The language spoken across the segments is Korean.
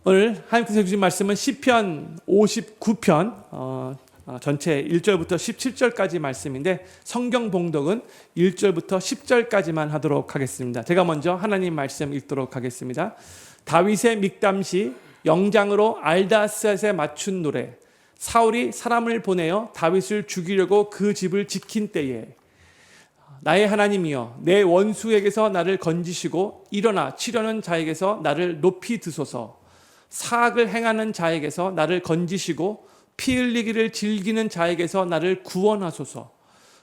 오늘 하나님께서 주신 말씀은 시편 59편 전체 1절부터 17절까지 말씀인데 성경 봉독은 1절부터 10절까지만 하도록 하겠습니다. 제가 먼저 하나님 말씀 읽도록 하겠습니다. 다윗의 믹담시, 영장으로 알다스에 맞춘 노래. 사울이 사람을 보내어 다윗을 죽이려고 그 집을 지킨 때에 나의 하나님이여, 내 원수에게서 나를 건지시고 일어나 치려는 자에게서 나를 높이 드소서. 사악을 행하는 자에게서 나를 건지시고 피 흘리기를 즐기는 자에게서 나를 구원하소서.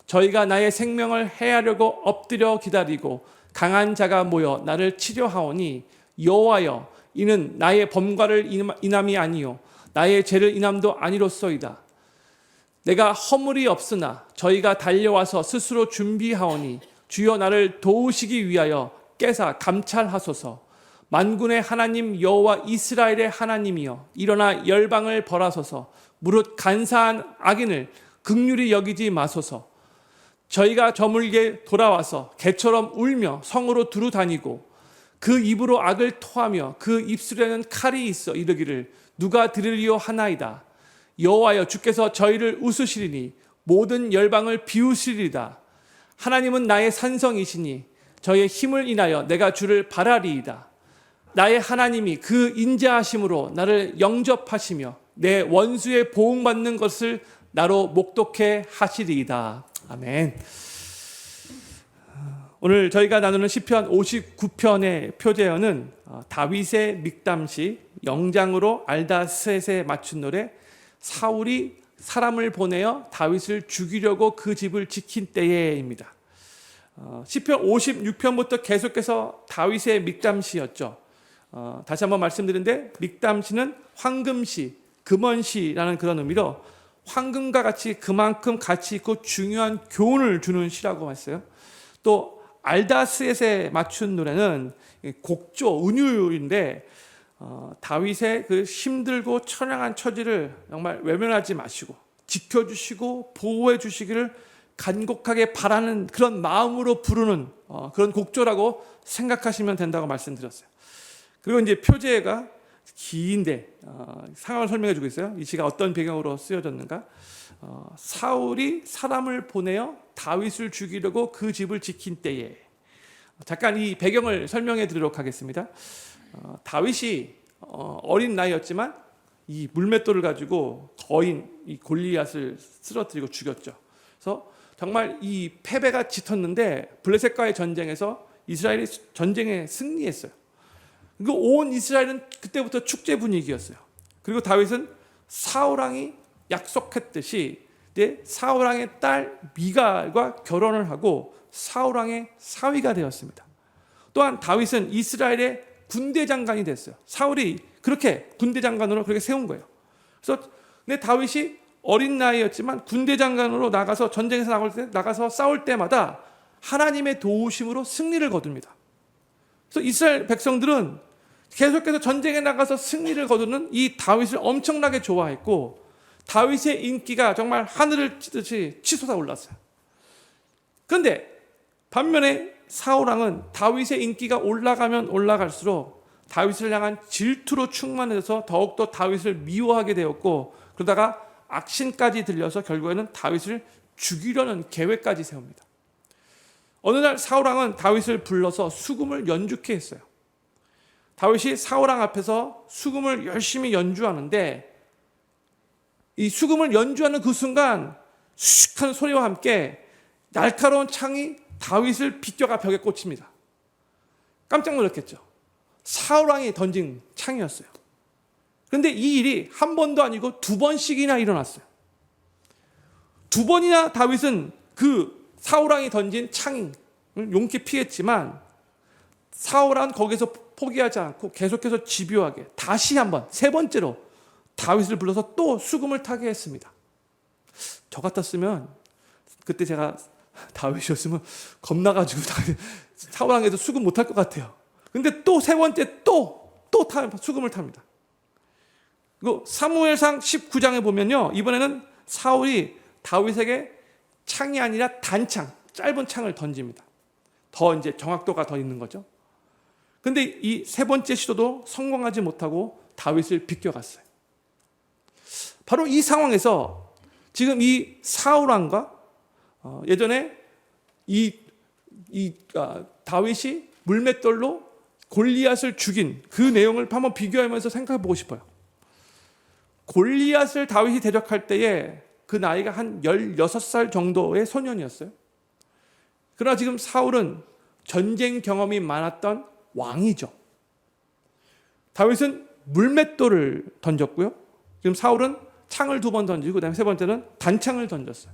저희가 나의 생명을 해하려고 엎드려 기다리고 강한 자가 모여 나를 치려하오니 여호와여, 이는 나의 범과를 인함이 아니요 나의 죄를 인함도 아니로소이다. 내가 허물이 없으나 저희가 달려와서 스스로 준비하오니 주여 나를 도우시기 위하여 깨사 감찰하소서. 만군의 하나님 여호와 이스라엘의 하나님이여, 일어나 열방을 벌하소서. 무릇 간사한 악인을 긍휼히 여기지 마소서. 저희가 저물게 돌아와서 개처럼 울며 성으로 두루 다니고 그 입으로 악을 토하며 그 입술에는 칼이 있어 이르기를 누가 들으리요 하나이다. 여호와여, 주께서 저희를 웃으시리니 모든 열방을 비웃으리이다. 하나님은 나의 산성이시니 저의 힘을 인하여 내가 주를 바라리이다. 나의 하나님이 그 인자하심으로 나를 영접하시며 내 원수의 보응받는 것을 나로 목독해 하시리이다. 아멘. 오늘 저희가 나누는 시편 59편의 표제어는 다윗의 믹담시, 영장으로 알다스에 맞춘 노래, 사울이 사람을 보내어 다윗을 죽이려고 그 집을 지킨 때에입니다. 시편 56편부터 계속해서 다윗의 믹담시였죠. 다시 한번 말씀드리는데, 믹담시는 황금시, 금원시라는 그런 의미로 황금과 같이 그만큼 가치 있고 중요한 교훈을 주는 시라고 했어요. 또 알다스에 맞춘 노래는 곡조, 은유인데 다윗의 그 힘들고 처량한 처지를 정말 외면하지 마시고 지켜주시고 보호해 주시기를 간곡하게 바라는 그런 마음으로 부르는 그런 곡조라고 생각하시면 된다고 말씀드렸어요. 그리고 이제 표제가 긴데 상황을 설명해 주고 있어요. 이 시가 어떤 배경으로 쓰여졌는가? 사울이 사람을 보내어 다윗을 죽이려고 그 집을 지킨 때에. 잠깐 이 배경을 설명해 드리도록 하겠습니다. 다윗이 어린 나이였지만 이 물맷돌을 가지고 거인 이 골리앗을 쓰러뜨리고 죽였죠. 그래서 정말 이 패배가 짙었는데 블레셋과의 전쟁에서 이스라엘이 전쟁에 승리했어요. 그리고 온 이스라엘은 그때부터 축제 분위기였어요. 그리고 다윗은 사울왕이 약속했듯이 사울왕의 딸 미갈과 결혼을 하고 사울왕의 사위가 되었습니다. 또한 다윗은 이스라엘의 군대 장관이 됐어요. 사울이 그렇게 군대 장관으로 그렇게 세운 거예요. 그래서 근데 다윗이 어린 나이였지만 군대 장관으로 나가서 전쟁에서 나가서 싸울 때마다 하나님의 도우심으로 승리를 거둡니다. 그래서 이스라엘 백성들은 계속해서 전쟁에 나가서 승리를 거두는 이 다윗을 엄청나게 좋아했고 다윗의 인기가 정말 하늘을 찌듯이 치솟아 올랐어요. 그런데 반면에 사울왕은 다윗의 인기가 올라가면 올라갈수록 다윗을 향한 질투로 충만해서 더욱더 다윗을 미워하게 되었고, 그러다가 악신까지 들려서 결국에는 다윗을 죽이려는 계획까지 세웁니다. 어느 날 사울왕은 다윗을 불러서 수금을 연주케 했어요. 다윗이 사울왕 앞에서 수금을 열심히 연주하는데 이 수금을 연주하는 그 순간 슉하는 소리와 함께 날카로운 창이 다윗을 비껴가 벽에 꽂힙니다. 깜짝 놀랐겠죠. 사울왕이 던진 창이었어요. 그런데 이 일이 한 번도 아니고 두 번씩이나 일어났어요. 두 번이나 다윗은 그 사울왕이 던진 창을 용케 피했지만 사울왕은 거기서 포기하지 않고 계속해서 집요하게 다시 한번 세 번째로 다윗을 불러서 또 수금을 타게 했습니다. 저 같았으면 그때 제가 다윗이었으면 겁나가지고 사울왕에도 수금 못할 것 같아요. 근데 또 세 번째 또 수금을 탑니다. 그리고 사무엘상 19장에 보면요, 이번에는 사울이 다윗에게 창이 아니라 단창, 짧은 창을 던집니다. 더 이제 정확도가 더 있는 거죠. 근데 이 세 번째 시도도 성공하지 못하고 다윗을 비껴갔어요. 바로 이 상황에서 지금 이 사울 왕과 예전에 다윗이 물맷돌로 골리앗을 죽인 그 내용을 한번 비교하면서 생각해 보고 싶어요. 골리앗을 다윗이 대적할 때에 그 나이가 한 16살 정도의 소년이었어요. 그러나 지금 사울은 전쟁 경험이 많았던 왕이죠. 다윗은 물맷돌을 던졌고요. 지금 사울은 창을 2번 던지고 그다음에 3번째는 단창을 던졌어요.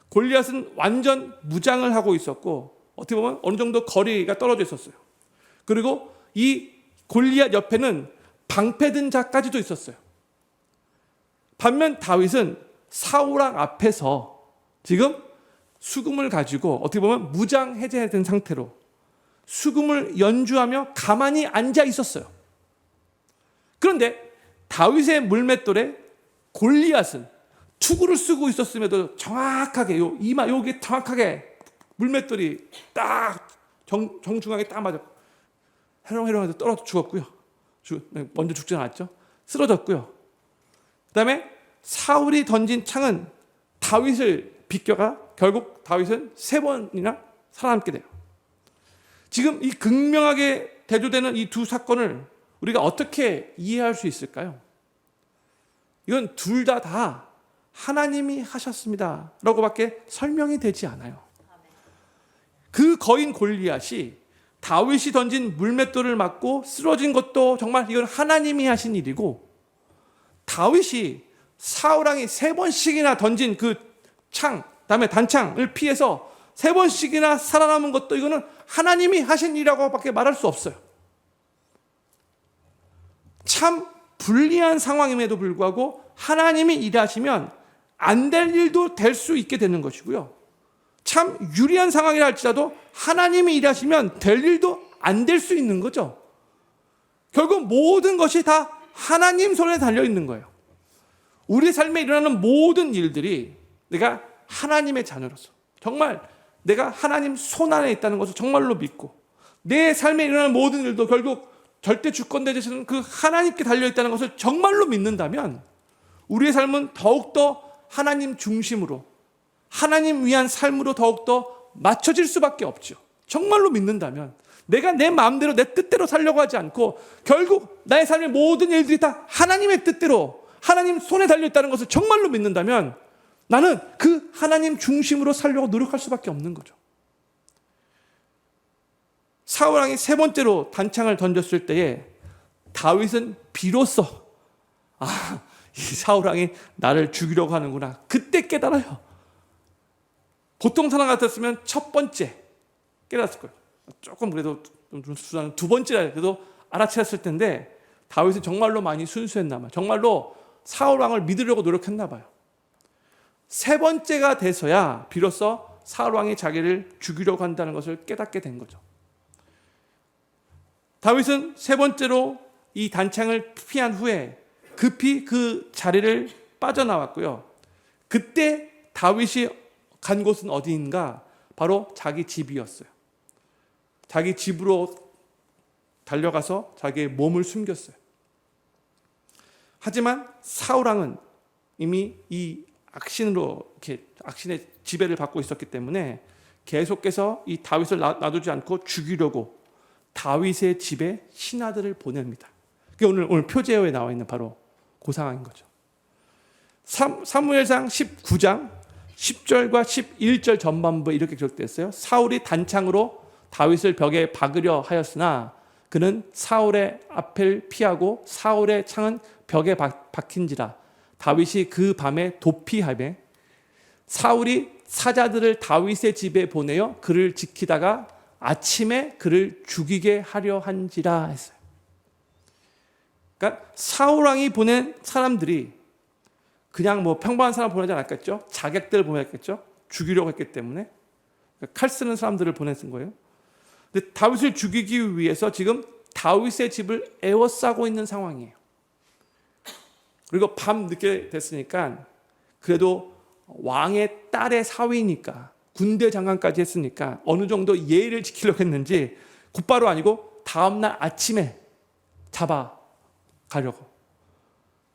골리앗은 완전 무장을 하고 있었고 어떻게 보면 어느 정도 거리가 떨어져 있었어요. 그리고 이 골리앗 옆에는 방패든 자까지도 있었어요. 반면 다윗은 사울왕 앞에서 지금 수금을 가지고 어떻게 보면 무장 해제된 상태로 수금을 연주하며 가만히 앉아 있었어요. 그런데 다윗의 물맷돌에 골리앗은 투구를 쓰고 있었음에도 정확하게 이마 여기 정확하게 물맷돌이 딱 정중앙에 딱 맞아 해롱해롱해서 떨어져 죽었고요. 먼저 죽지 않았죠. 쓰러졌고요. 그다음에 사울이 던진 창은 다윗을 비껴가 결국 다윗은 3번이나 살아남게 돼요. 지금 이 극명하게 대조되는 이 두 사건을 우리가 어떻게 이해할 수 있을까요? 이건 둘 다 하나님이 하셨습니다 라고밖에 설명이 되지 않아요. 그 거인 골리앗이 다윗이 던진 물맷돌을 맞고 쓰러진 것도 정말 이건 하나님이 하신 일이고, 다윗이 사울왕이 3번씩이나 던진 그 창, 그다음에 단창을 피해서 3번씩이나 살아남은 것도 이거는 하나님이 하신 일이라고밖에 말할 수 없어요. 참 불리한 상황임에도 불구하고 하나님이 일하시면 안 될 일도 될 수 있게 되는 것이고요. 참 유리한 상황이라 할지라도 하나님이 일하시면 될 일도 안 될 수 있는 거죠. 결국 모든 것이 다 하나님 손에 달려 있는 거예요. 우리 삶에 일어나는 모든 일들이 내가 하나님의 자녀로서 정말 내가 하나님 손 안에 있다는 것을 정말로 믿고, 내 삶에 일어나는 모든 일도 결국 절대 주권자 되시는 그 하나님께 달려있다는 것을 정말로 믿는다면 우리의 삶은 더욱더 하나님 중심으로, 하나님 위한 삶으로 더욱더 맞춰질 수밖에 없죠. 정말로 믿는다면 내가 내 마음대로 내 뜻대로 살려고 하지 않고 결국 나의 삶의 모든 일들이 다 하나님의 뜻대로 하나님 손에 달려있다는 것을 정말로 믿는다면 나는 그 하나님 중심으로 살려고 노력할 수밖에 없는 거죠. 사울왕이 3번째로 단창을 던졌을 때에 다윗은 비로소 이 사울왕이 나를 죽이려고 하는구나, 그때 깨달아요. 보통 사람 같았으면 첫 번째 깨달았을 거예요. 조금 그래도 두 번째 그래도 알아챘을 텐데 다윗은 정말로 많이 순수했나 봐요. 정말로 사울왕을 믿으려고 노력했나 봐요. 3번째가 돼서야 비로소 사울왕이 자기를 죽이려고 한다는 것을 깨닫게 된 거죠. 다윗은 3번째로 이 단창을 피한 후에 급히 그 자리를 빠져나왔고요. 그때 다윗이 간 곳은 어디인가? 바로 자기 집이었어요. 자기 집으로 달려가서 자기의 몸을 숨겼어요. 하지만 사울왕은 이미 이 악신의 지배를 받고 있었기 때문에 계속해서 이 다윗을 놔두지 않고 죽이려고 다윗의 집에 신하들을 보냅니다. 그게 오늘 표제어에 나와 있는 바로 그 상황인 거죠. 사무엘상 19장 10절과 11절 전반부에 이렇게 기록되어 있어요. 사울이 단창으로 다윗을 벽에 박으려 하였으나 그는 사울의 앞을 피하고 사울의 창은 벽에 박힌지라. 다윗이 그 밤에 도피하매 사울이 사자들을 다윗의 집에 보내어 그를 지키다가 아침에 그를 죽이게 하려 한지라 했어요. 그러니까 사울왕이 보낸 사람들이 그냥 평범한 사람 보내지 않았겠죠. 자객들을 보냈겠죠. 죽이려고 했기 때문에 칼 쓰는 사람들을 보냈은 거예요. 근데 다윗을 죽이기 위해서 지금 다윗의 집을 에워싸고 있는 상황이에요. 그리고 밤 늦게 됐으니까 그래도 왕의 딸의 사위니까 군대 장관까지 했으니까 어느 정도 예의를 지키려고 했는지 곧바로 아니고 다음날 아침에 잡아 가려고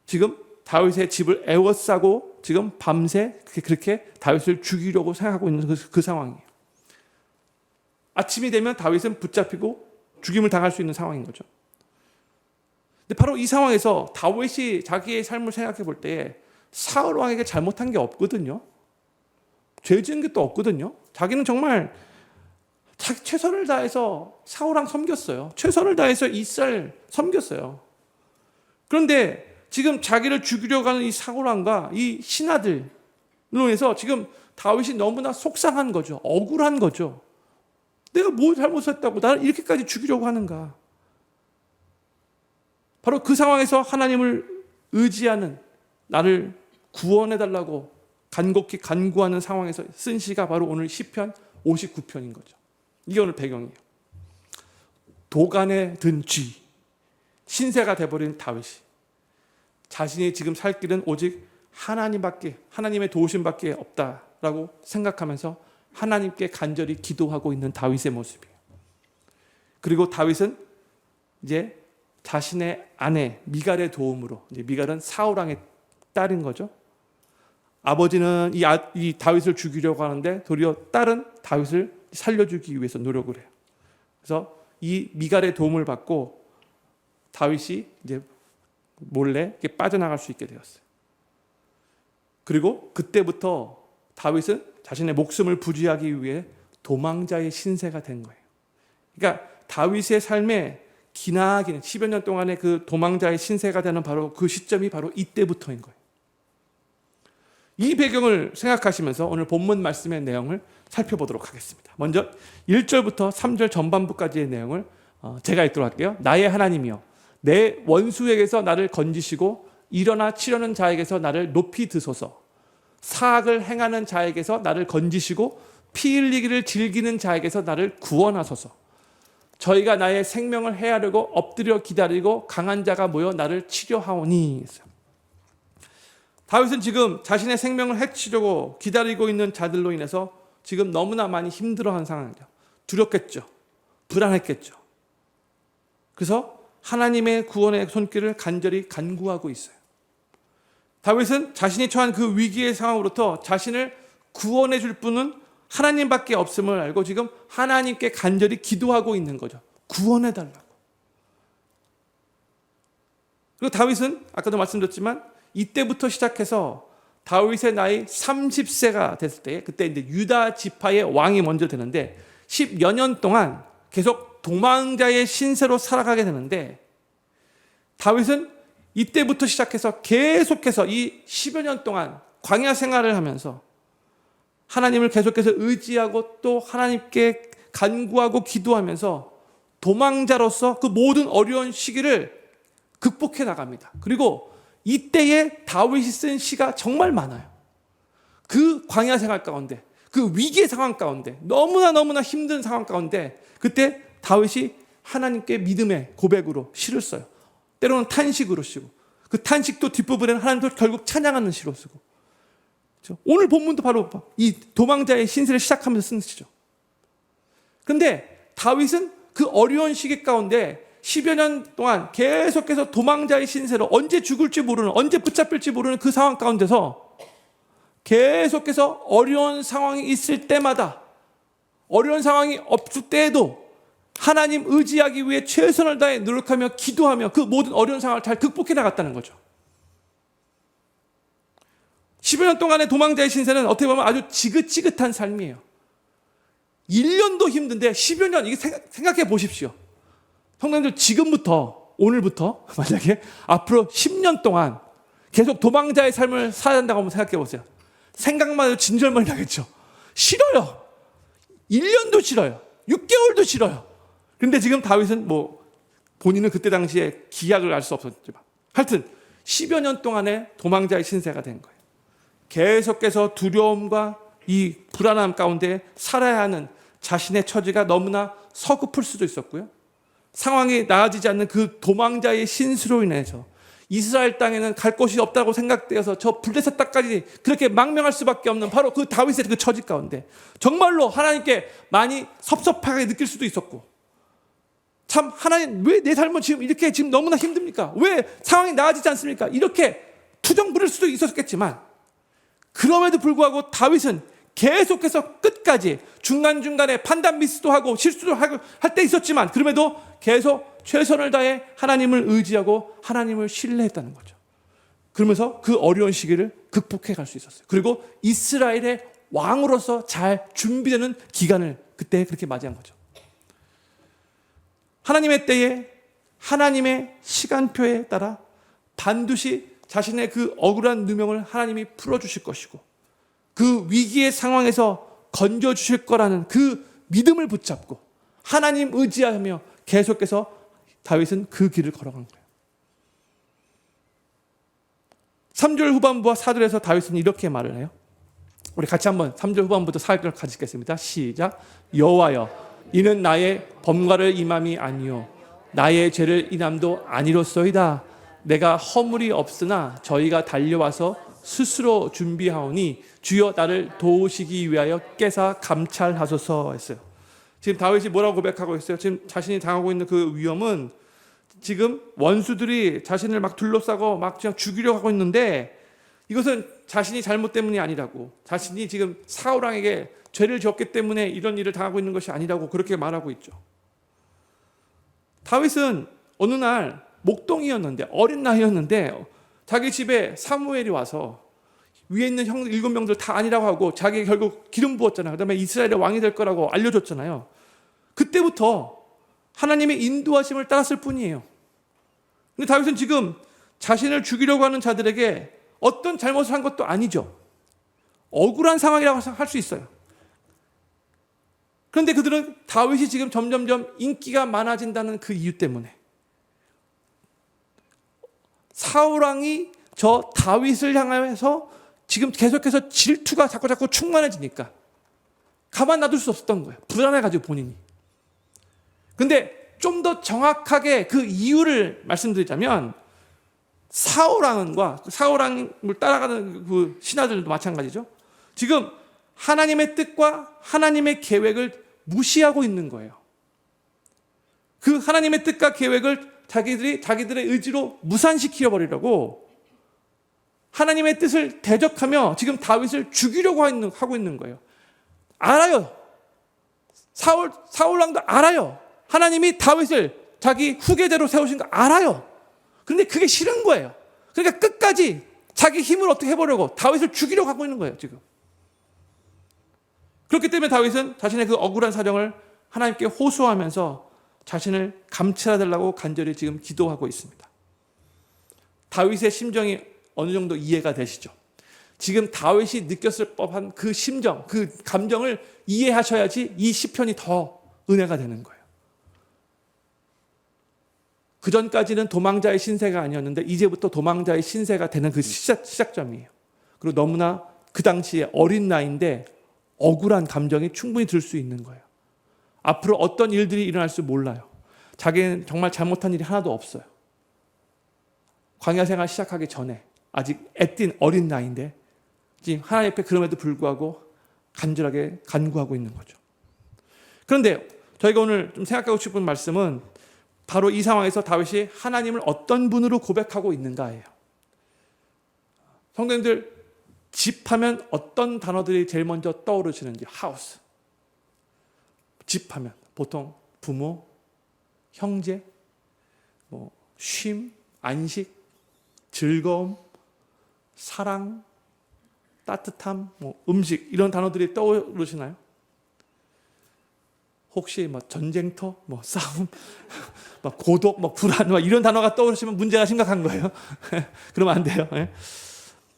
지금 다윗의 집을 에워싸고 지금 밤새 그렇게 다윗을 죽이려고 생각하고 있는 그 상황이에요. 아침이 되면 다윗은 붙잡히고 죽임을 당할 수 있는 상황인 거죠. 근데 바로 이 상황에서 다윗이 자기의 삶을 생각해 볼 때 사울 왕에게 잘못한 게 없거든요. 죄 지은 게 또 없거든요. 자기는 정말 자기 최선을 다해서 사울 왕 섬겼어요. 최선을 다해서 이스라엘 섬겼어요. 그런데 지금 자기를 죽이려고 하는 이 사울 왕과 이 신하들로 인해서 지금 다윗이 너무나 속상한 거죠. 억울한 거죠. 내가 뭘 잘못했다고 나를 이렇게까지 죽이려고 하는가. 바로 그 상황에서 하나님을 의지하는, 나를 구원해달라고 간곡히 간구하는 상황에서 쓴 시가 바로 오늘 시편 59편인 거죠. 이게 오늘 배경이에요. 도간에 든 쥐, 신세가 돼버린 다윗이 자신이 지금 살 길은 오직 하나님의 도우심밖에 없다라고 생각하면서 하나님께 간절히 기도하고 있는 다윗의 모습이에요. 그리고 다윗은 이제 자신의 아내 미갈의 도움으로, 이제 미갈은 사울 왕의 딸인 거죠. 아버지는 이 다윗을 죽이려고 하는데 도리어 딸은 다윗을 살려주기 위해서 노력을 해요. 그래서 이 미갈의 도움을 받고 다윗이 이제 몰래 빠져나갈 수 있게 되었어요. 그리고 그때부터 다윗은 자신의 목숨을 부지하기 위해 도망자의 신세가 된 거예요. 그러니까 다윗의 삶에 기나긴 10여 년 동안의 그 도망자의 신세가 되는 바로 그 시점이 바로 이때부터인 거예요. 이 배경을 생각하시면서 오늘 본문 말씀의 내용을 살펴보도록 하겠습니다. 먼저 1절부터 3절 전반부까지의 내용을 제가 읽도록 할게요. 나의 하나님이여, 내 원수에게서 나를 건지시고 일어나 치려는 자에게서 나를 높이 드소서. 사악을 행하는 자에게서 나를 건지시고 피 흘리기를 즐기는 자에게서 나를 구원하소서. 저희가 나의 생명을 해하려고 엎드려 기다리고 강한 자가 모여 나를 치려하오니. 다윗은 지금 자신의 생명을 해치려고 기다리고 있는 자들로 인해서 지금 너무나 많이 힘들어한 상황이죠. 두렵겠죠. 불안했겠죠. 그래서 하나님의 구원의 손길을 간절히 간구하고 있어요. 다윗은 자신이 처한 그 위기의 상황으로부터 자신을 구원해 줄 분은 하나님밖에 없음을 알고 지금 하나님께 간절히 기도하고 있는 거죠. 구원해 달라고. 그리고 다윗은 아까도 말씀드렸지만 이때부터 시작해서 다윗의 나이 30세가 됐을 때, 그때 이제 유다 지파의 왕이 먼저 되는데 10여 년 동안 계속 도망자의 신세로 살아가게 되는데, 다윗은 이때부터 시작해서 계속해서 이 10여 년 동안 광야 생활을 하면서 하나님을 계속해서 의지하고 또 하나님께 간구하고 기도하면서 도망자로서 그 모든 어려운 시기를 극복해 나갑니다. 그리고 이때에 다윗이 쓴 시가 정말 많아요. 그 광야 생활 가운데, 그 위기의 상황 가운데, 너무나 힘든 상황 가운데 그때 다윗이 하나님께 믿음의 고백으로 시를 써요. 때로는 탄식으로 쓰고, 그 탄식도 뒷부분에는 하나님을 결국 찬양하는 시로 쓰고. 오늘 본문도 바로 이 도망자의 신세를 시작하면서 쓴 시죠. 그런데 다윗은 그 어려운 시기 가운데 10여 년 동안 계속해서 도망자의 신세로 언제 죽을지 모르는, 언제 붙잡힐지 모르는 그 상황 가운데서 계속해서 어려운 상황이 있을 때마다, 어려운 상황이 없을 때에도 하나님 의지하기 위해 최선을 다해 노력하며 기도하며 그 모든 어려운 상황을 잘 극복해 나갔다는 거죠. 10여 년 동안의 도망자의 신세는 어떻게 보면 아주 지긋지긋한 삶이에요. 1년도 힘든데 10여 년, 이게 생각해 보십시오. 성도님들, 지금부터, 오늘부터 만약에 앞으로 10년 동안 계속 도망자의 삶을 살아야 한다고 한번 생각해 보세요. 생각만 해도 진절머리 나겠죠. 싫어요. 1년도 싫어요. 6개월도 싫어요. 그런데 지금 다윗은 본인은 그때 당시에 기약을 알 수 없었지만 하여튼 10여 년 동안의 도망자의 신세가 된 거예요. 계속해서 두려움과 이 불안함 가운데 살아야 하는 자신의 처지가 너무나 서글플 수도 있었고요. 상황이 나아지지 않는 그 도망자의 신수로 인해서 이스라엘 땅에는 갈 곳이 없다고 생각되어서 저 블레셋 땅까지 그렇게 망명할 수밖에 없는 바로 그 다윗의 그 처지 가운데 정말로 하나님께 많이 섭섭하게 느낄 수도 있었고, 참 하나님 왜 내 삶은 지금 너무나 힘듭니까? 왜 상황이 나아지지 않습니까? 이렇게 투정 부릴 수도 있었겠지만 그럼에도 불구하고 다윗은 계속해서 끝까지 중간중간에 판단 미스도 하고 실수도 할 때 있었지만 그럼에도 계속 최선을 다해 하나님을 의지하고 하나님을 신뢰했다는 거죠. 그러면서 그 어려운 시기를 극복해 갈 수 있었어요. 그리고 이스라엘의 왕으로서 잘 준비되는 기간을 그때 그렇게 맞이한 거죠. 하나님의 때에 하나님의 시간표에 따라 반드시 자신의 그 억울한 누명을 하나님이 풀어주실 것이고 그 위기의 상황에서 건져주실 거라는 그 믿음을 붙잡고 하나님 의지하며 계속해서 다윗은 그 길을 걸어간 거예요. 3절 후반부와 4절에서 다윗은 이렇게 말을 해요. 우리 같이 한번 3절 후반부터 4절 같이 읽겠습니다. 시작. 여호와여 이는 나의 범과를 임함이 아니요 나의 죄를 인함도 아니로소이다. 내가 허물이 없으나 저희가 달려와서 스스로 준비하오니 주여 나를 도우시기 위하여 깨사 감찰하소서 했어요. 지금 다윗이 뭐라고 고백하고 있어요? 지금 자신이 당하고 있는 그 위험은 지금 원수들이 자신을 막 둘러싸고 막 그냥 죽이려고 하고 있는데 이것은 자신이 잘못 때문이 아니라고, 자신이 지금 사울 왕에게 죄를 지었기 때문에 이런 일을 당하고 있는 것이 아니라고 그렇게 말하고 있죠. 다윗은 어느 날 목동이었는데, 어린 나이였는데 자기 집에 사무엘이 와서 위에 있는 형 7명들 다 아니라고 하고 자기 결국 기름 부었잖아요. 그다음에 이스라엘의 왕이 될 거라고 알려줬잖아요. 그때부터 하나님의 인도하심을 따랐을 뿐이에요. 근데 다윗은 지금 자신을 죽이려고 하는 자들에게 어떤 잘못을 한 것도 아니죠. 억울한 상황이라고 할 수 있어요. 그런데 그들은 다윗이 지금 점점점 인기가 많아진다는 그 이유 때문에 사울 왕이 저 다윗을 향해서 지금 계속해서 질투가 자꾸 충만해지니까 가만 놔둘 수 없었던 거예요. 불안해가지고 본인이. 근데 좀 더 정확하게 그 이유를 말씀드리자면 사울 왕과 사울 왕을 따라가는 그 신하들도 마찬가지죠. 지금 하나님의 뜻과 하나님의 계획을 무시하고 있는 거예요. 그 하나님의 뜻과 계획을 자기들의 의지로 무산시켜 버리려고 하나님의 뜻을 대적하며 지금 다윗을 죽이려고 하고 있는 거예요. 알아요. 사울 왕도 알아요. 하나님이 다윗을 자기 후계자로 세우신 거 알아요. 그런데 그게 싫은 거예요. 그러니까 끝까지 자기 힘을 어떻게 해보려고 다윗을 죽이려고 하고 있는 거예요, 지금. 그렇기 때문에 다윗은 자신의 그 억울한 사정을 하나님께 호소하면서 자신을 감찰해달라고 간절히 지금 기도하고 있습니다. 다윗의 심정이 어느 정도 이해가 되시죠? 지금 다윗이 느꼈을 법한 그 심정, 그 감정을 이해하셔야지 이 시편이 더 은혜가 되는 거예요. 그 전까지는 도망자의 신세가 아니었는데 이제부터 도망자의 신세가 되는 그 시작점이에요. 그리고 너무나 그 당시에 어린 나이인데 억울한 감정이 충분히 들 수 있는 거예요. 앞으로 어떤 일들이 일어날지 몰라요. 자기는 정말 잘못한 일이 하나도 없어요. 광야 생활 시작하기 전에 아직 애띤 어린 나이인데 지금 하나님 앞에 그럼에도 불구하고 간절하게 간구하고 있는 거죠. 그런데 저희가 오늘 좀 생각하고 싶은 말씀은 바로 이 상황에서 다윗이 하나님을 어떤 분으로 고백하고 있는가예요. 성도님들, 집하면 어떤 단어들이 제일 먼저 떠오르시는지. 하우스. 집하면 보통 부모, 형제, 쉼, 안식, 즐거움, 사랑, 따뜻함, 음식 이런 단어들이 떠오르시나요? 혹시 전쟁터, 싸움, 고독, 불안 이런 단어가 떠오르시면 문제가 심각한 거예요. 그러면 안 돼요.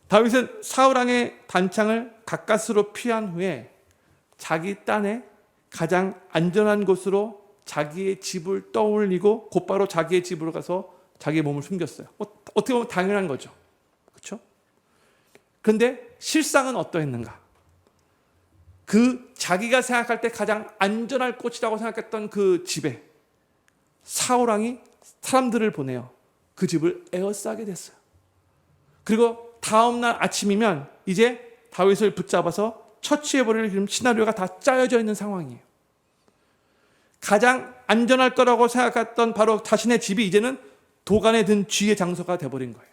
다윗은 사울 왕의 단창을 가까스로 피한 후에 자기 딴에 가장 안전한 곳으로 자기의 집을 떠올리고 곧바로 자기의 집으로 가서 자기의 몸을 숨겼어요. 어떻게 보면 당연한 거죠. 그렇죠? 그런데 실상은 어떠했는가? 그 자기가 생각할 때 가장 안전할 곳이라고 생각했던 그 집에 사울 왕이 사람들을 보내어 그 집을 에워싸게 됐어요. 그리고 다음날 아침이면 이제 다윗을 붙잡아서 처치해버릴 시나리오가 다 짜여져 있는 상황이에요. 가장 안전할 거라고 생각했던 바로 자신의 집이 이제는 도간에 든 쥐의 장소가 되어버린 거예요.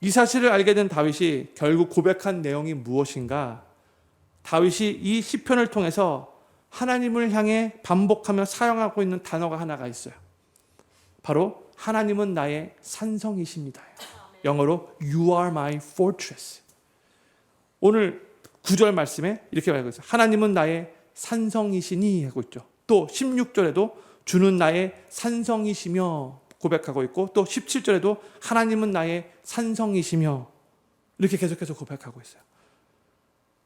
이 사실을 알게 된 다윗이 결국 고백한 내용이 무엇인가? 다윗이 이 시편을 통해서 하나님을 향해 반복하며 사용하고 있는 단어가 하나가 있어요. 바로 하나님은 나의 산성이십니다. 영어로 You are my fortress. 오늘 9절 말씀에 이렇게 말하고 있어요. 하나님은 나의 산성이시니 하고 있죠. 또 16절에도 주는 나의 산성이시며 고백하고 있고, 또 17절에도 하나님은 나의 산성이시며 이렇게 계속해서 고백하고 있어요.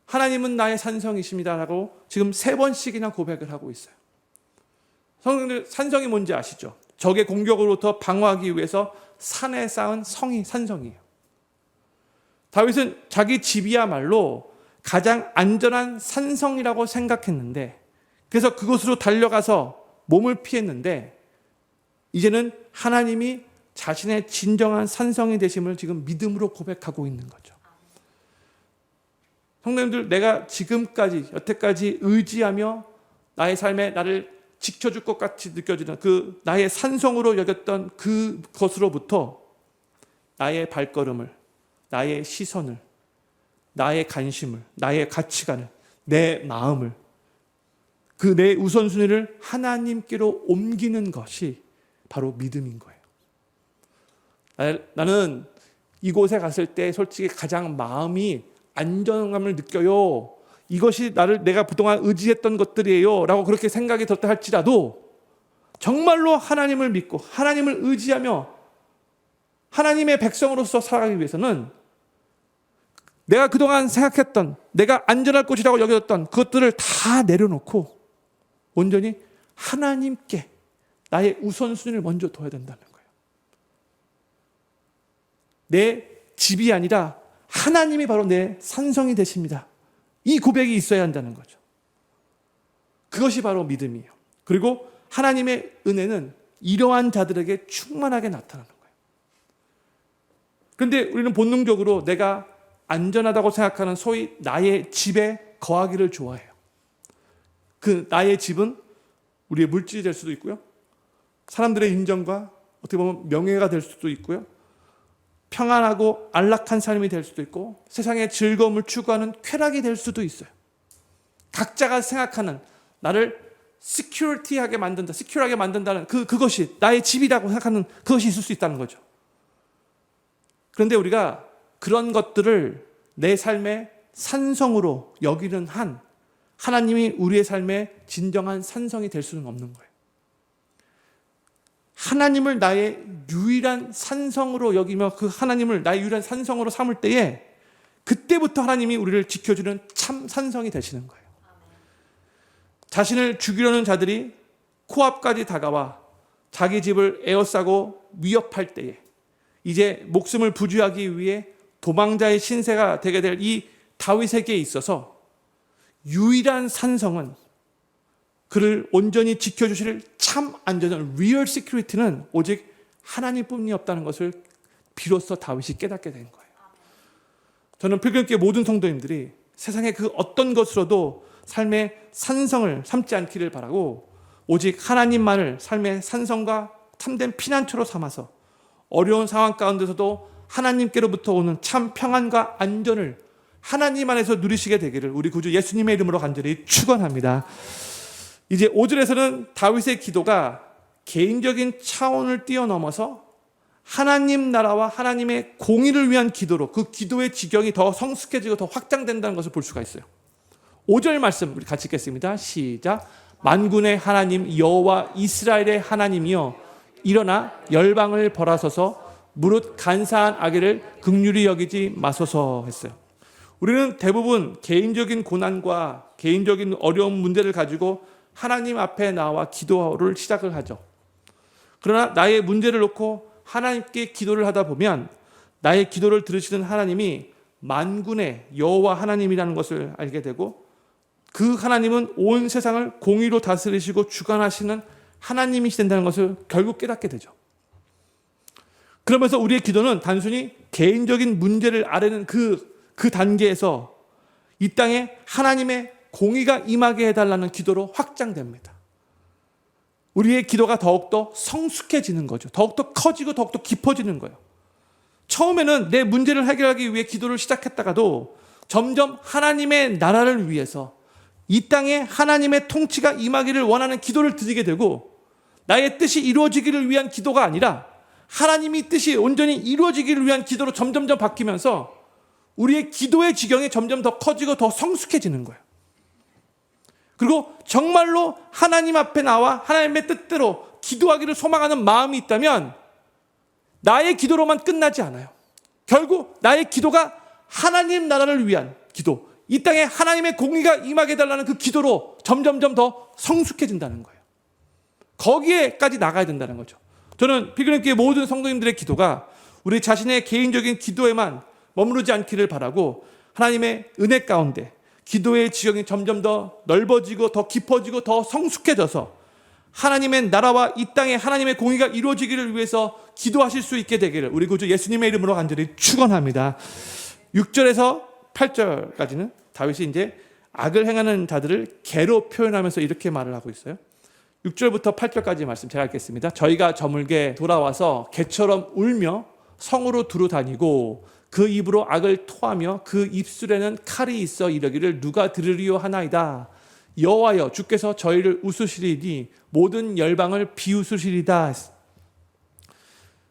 하나님은 나의 산성이십니다라고 지금 3번씩이나 고백을 하고 있어요. 성도들, 산성이 뭔지 아시죠? 적의 공격으로부터 방어하기 위해서 산에 쌓은 성이 산성이에요. 다윗은 자기 집이야말로 가장 안전한 산성이라고 생각했는데, 그래서 그곳으로 달려가서 몸을 피했는데, 이제는 하나님이 자신의 진정한 산성이 되심을 지금 믿음으로 고백하고 있는 거죠. 성도님들, 내가 지금까지 여태까지 의지하며 나의 삶에 나를 지켜줄 것 같이 느껴지는 그 나의 산성으로 여겼던 그것으로부터 나의 발걸음을, 나의 시선을, 나의 관심을, 나의 가치관을, 내 마음을, 그 내 우선순위를 하나님께로 옮기는 것이 바로 믿음인 거예요. 나는 이곳에 갔을 때 솔직히 가장 마음이 안정감을 느껴요. 이것이 내가 그동안 의지했던 것들이에요 라고 그렇게 생각이 들었다 할지라도, 정말로 하나님을 믿고 하나님을 의지하며 하나님의 백성으로서 살아가기 위해서는 내가 그동안 생각했던, 내가 안전할 곳이라고 여겼던 그것들을 다 내려놓고 온전히 하나님께 나의 우선순위를 먼저 둬야 된다는 거예요. 내 집이 아니라 하나님이 바로 내 산성이 되십니다. 이 고백이 있어야 한다는 거죠. 그것이 바로 믿음이에요. 그리고 하나님의 은혜는 이러한 자들에게 충만하게 나타나는 거예요. 그런데 우리는 본능적으로 내가 안전하다고 생각하는 소위 나의 집에 거하기를 좋아해요. 그 나의 집은 우리의 물질이 될 수도 있고요, 사람들의 인정과 어떻게 보면 명예가 될 수도 있고요, 평안하고 안락한 삶이 될 수도 있고, 세상의 즐거움을 추구하는 쾌락이 될 수도 있어요. 각자가 생각하는 나를 시큐리티하게 만든다는 그것이 나의 집이라고 생각하는 그것이 있을 수 있다는 거죠. 그런데 우리가 그런 것들을 내 삶의 산성으로 여기는 한 하나님이 우리의 삶의 진정한 산성이 될 수는 없는 거예요. 하나님을 나의 유일한 산성으로 여기며 그 하나님을 나의 유일한 산성으로 삼을 때에 그때부터 하나님이 우리를 지켜주는 참 산성이 되시는 거예요. 자신을 죽이려는 자들이 코앞까지 다가와 자기 집을 에워싸고 위협할 때에 이제 목숨을 부지하기 위해 도망자의 신세가 되게 될 이 다윗에게 있어서 유일한 산성은, 그를 온전히 지켜주실 참 안전한 real security는 오직 하나님뿐이 없다는 것을 비로소 다윗이 깨닫게 된 거예요. 저는 필경교회 모든 성도님들이 세상의 그 어떤 것으로도 삶의 산성을 삼지 않기를 바라고, 오직 하나님만을 삶의 산성과 참된 피난처로 삼아서 어려운 상황 가운데서도 하나님께로부터 오는 참 평안과 안전을 하나님 안에서 누리시게 되기를 우리 구주 예수님의 이름으로 간절히 축원합니다. 이제 5절에서는 다윗의 기도가 개인적인 차원을 뛰어넘어서 하나님 나라와 하나님의 공의를 위한 기도로, 그 기도의 지경이 더 성숙해지고 더 확장된다는 것을 볼 수가 있어요. 5절 말씀 우리 같이 읽겠습니다. 시작. 만군의 하나님 여호와 이스라엘의 하나님이여, 일어나 열방을 벌하소서, 무릇 간사한 악의를 긍휼히 여기지 마소서 했어요. 우리는 대부분 개인적인 고난과 개인적인 어려운 문제를 가지고 하나님 앞에 나와 기도를 시작을 하죠. 그러나 나의 문제를 놓고 하나님께 기도를 하다 보면 나의 기도를 들으시는 하나님이 만군의 여호와 하나님이라는 것을 알게 되고, 그 하나님은 온 세상을 공의로 다스리시고 주관하시는 하나님이시 된다는 것을 결국 깨닫게 되죠. 그러면서 우리의 기도는 단순히 개인적인 문제를 아뢰는 그 단계에서 이 땅에 하나님의 공의가 임하게 해달라는 기도로 확장됩니다. 우리의 기도가 더욱더 성숙해지는 거죠. 더욱더 커지고 더욱더 깊어지는 거예요. 처음에는 내 문제를 해결하기 위해 기도를 시작했다가도 점점 하나님의 나라를 위해서 이 땅에 하나님의 통치가 임하기를 원하는 기도를 드리게 되고, 나의 뜻이 이루어지기를 위한 기도가 아니라 하나님의 뜻이 온전히 이루어지기를 위한 기도로 점점점 바뀌면서 우리의 기도의 지경이 점점 더 커지고 더 성숙해지는 거예요. 그리고 정말로 하나님 앞에 나와 하나님의 뜻대로 기도하기를 소망하는 마음이 있다면 나의 기도로만 끝나지 않아요. 결국 나의 기도가 하나님 나라를 위한 기도, 이 땅에 하나님의 공의가 임하게 해달라는 그 기도로 점점점 더 성숙해진다는 거예요. 거기에까지 나가야 된다는 거죠. 저는 피그랜교회 모든 성도님들의 기도가 우리 자신의 개인적인 기도에만 머무르지 않기를 바라고, 하나님의 은혜 가운데 기도의 지경이 점점 더 넓어지고 더 깊어지고 더 성숙해져서 하나님의 나라와 이 땅에 하나님의 공의가 이루어지기를 위해서 기도하실 수 있게 되기를 우리 구주 예수님의 이름으로 간절히 축원합니다. 6절에서 8절까지는 다윗이 이제 악을 행하는 자들을 개로 표현하면서 이렇게 말을 하고 있어요. 6절부터 8절까지 말씀 제가 읽겠습니다. 저희가 저물게 돌아와서 개처럼 울며 성으로 두루 다니고 그 입으로 악을 토하며 그 입술에는 칼이 있어 이러기를 누가 들으리요 하나이다. 여호와여 주께서 저희를 웃으시리니 모든 열방을 비웃으시리다.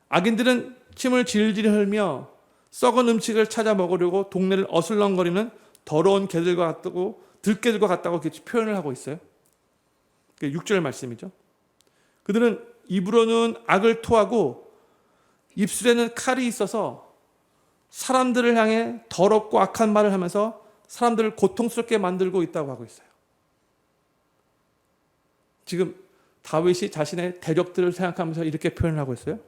악인들은 침을 질질 흘며 썩은 음식을 찾아 먹으려고 동네를 어슬렁거리는 더러운 개들과 같다고, 들개들과 같다고 이렇게 표현을 하고 있어요. 6절 말씀이죠. 그들은 입으로는 악을 토하고 입술에는 칼이 있어서 사람들을 향해 더럽고 악한 말을 하면서 사람들을 고통스럽게 만들고 있다고 하고 있어요. 지금 다윗이 자신의 대적들을 생각하면서 이렇게 표현을 하고 있어요.